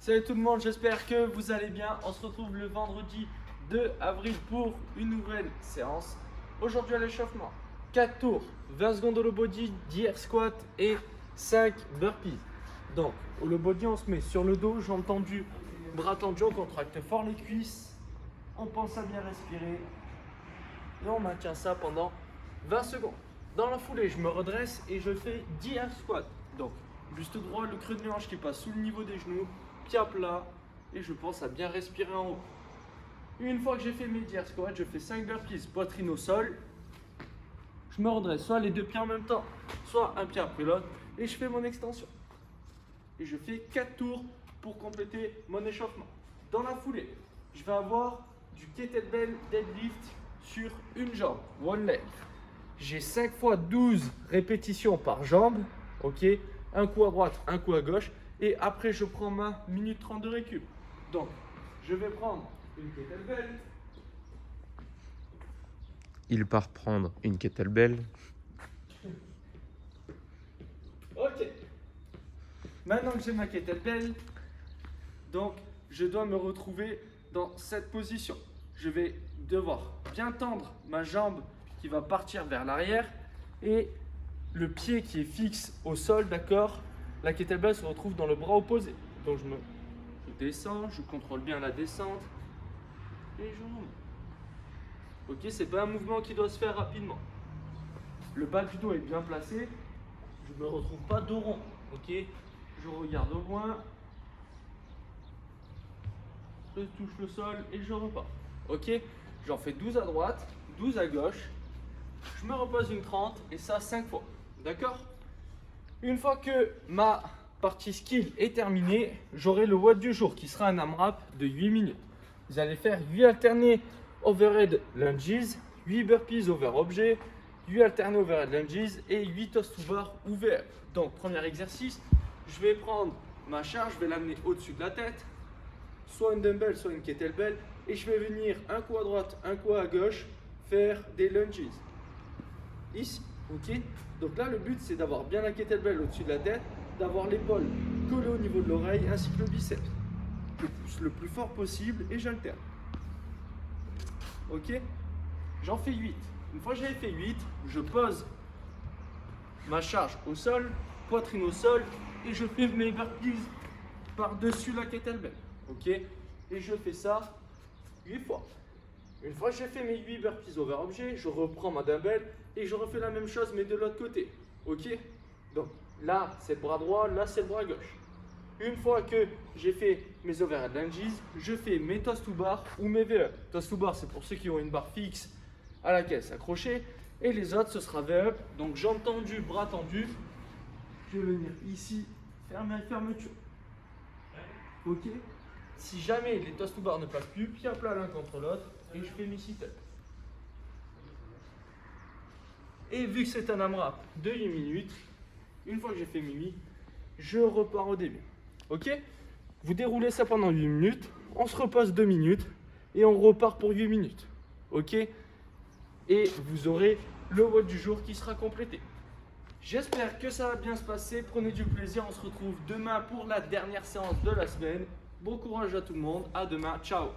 Salut tout le monde, j'espère que vous allez bien. On se retrouve le vendredi 2 avril pour une nouvelle séance. Aujourd'hui à l'échauffement, 4 tours, 20 secondes au low body, 10 air squat et 5 burpees. Donc au low body on se met sur le dos, jambes tendues, bras tendus, on contracte fort les cuisses. On pense à bien respirer et on maintient ça pendant 20 secondes. Dans la foulée, je me redresse et je fais 10 air squats. Donc buste droit, le creux de mes hanches qui passe sous le niveau des genoux, pied à plat et je pense à bien respirer en haut. Une fois que j'ai fait mes 10 air squats, je fais 5 burpees, poitrine au sol. Je me redresse soit les deux pieds en même temps, soit un pied après l'autre et je fais mon extension. Et je fais 4 tours pour compléter mon échauffement. Dans la foulée, je vais avoir du kettlebell deadlift sur une jambe, one leg. J'ai 5 fois 12 répétitions par jambe, ok, un coup à droite, un coup à gauche, et après je prends ma minute 30 de récup. Donc, je vais prendre une kettlebell. Il part prendre une kettlebell. Ok. Maintenant que j'ai ma kettlebell, donc je dois me retrouver dans cette position. Je vais devoir bien tendre ma jambe qui va partir vers l'arrière et le pied qui est fixe au sol, d'accord? La kettlebell se retrouve dans le bras opposé. Donc je descends, je contrôle bien la descente et je remonte. Ok, c'est pas un mouvement qui doit se faire rapidement. Le bas du dos est bien placé. Je ne me retrouve pas dos rond. Ok, je regarde au loin. Je touche le sol et je repars. Ok, j'en fais 12 à droite, 12 à gauche. Je me repose une 30 et ça 5 fois. D'accord? Une fois que ma partie skill est terminée, j'aurai le WOD du jour qui sera un AMRAP de 8 minutes. Vous allez faire 8 alternés overhead lunges, 8 burpees over objet, 8 alternés overhead lunges et 8 toast to bar ouverts. Donc, premier exercice, je vais prendre ma charge, je vais l'amener au-dessus de la tête, soit une dumbbell, soit une kettlebell, et je vais venir un coup à droite, un coup à gauche, faire des lunges. Ici, ok? Donc là, le but, c'est d'avoir bien la kettlebell au-dessus de la tête, d'avoir l'épaule collée au niveau de l'oreille, ainsi que le biceps. Je pousse le plus fort possible et j'alterne. Ok? J'en fais 8. Une fois que j'ai fait 8, je pose ma charge au sol, poitrine au sol, et je fais mes burpees par-dessus la kettlebell. Ok? Et je fais ça 8 fois. Une fois que j'ai fait mes 8 burpees over objet, je reprends ma dumbbell et je refais la même chose mais de l'autre côté. Ok? Donc là c'est le bras droit, là c'est le bras gauche. Une fois que j'ai fait mes overhead lunges, je fais mes toast to bar ou mes VE. Toast to bar c'est pour ceux qui ont une barre fixe à laquelle s'accrocher et les autres ce sera VE. Donc jambes tendues, bras tendus. Je vais venir ici faire ma fermeture. Ok? Si jamais les toast to bar ne passent plus, pied à plat l'un contre l'autre et je fais mes sit-ups. Et vu que c'est un AMRAP de 8 minutes, une fois que j'ai fait mes 8, je repars au début. Ok? Vous déroulez ça pendant 8 minutes, on se repose 2 minutes et on repart pour 8 minutes. Ok? Et vous aurez le WOD du jour qui sera complété. J'espère que ça va bien se passer. Prenez du plaisir. On se retrouve demain pour la dernière séance de la semaine. Bon courage à tout le monde. À demain. Ciao.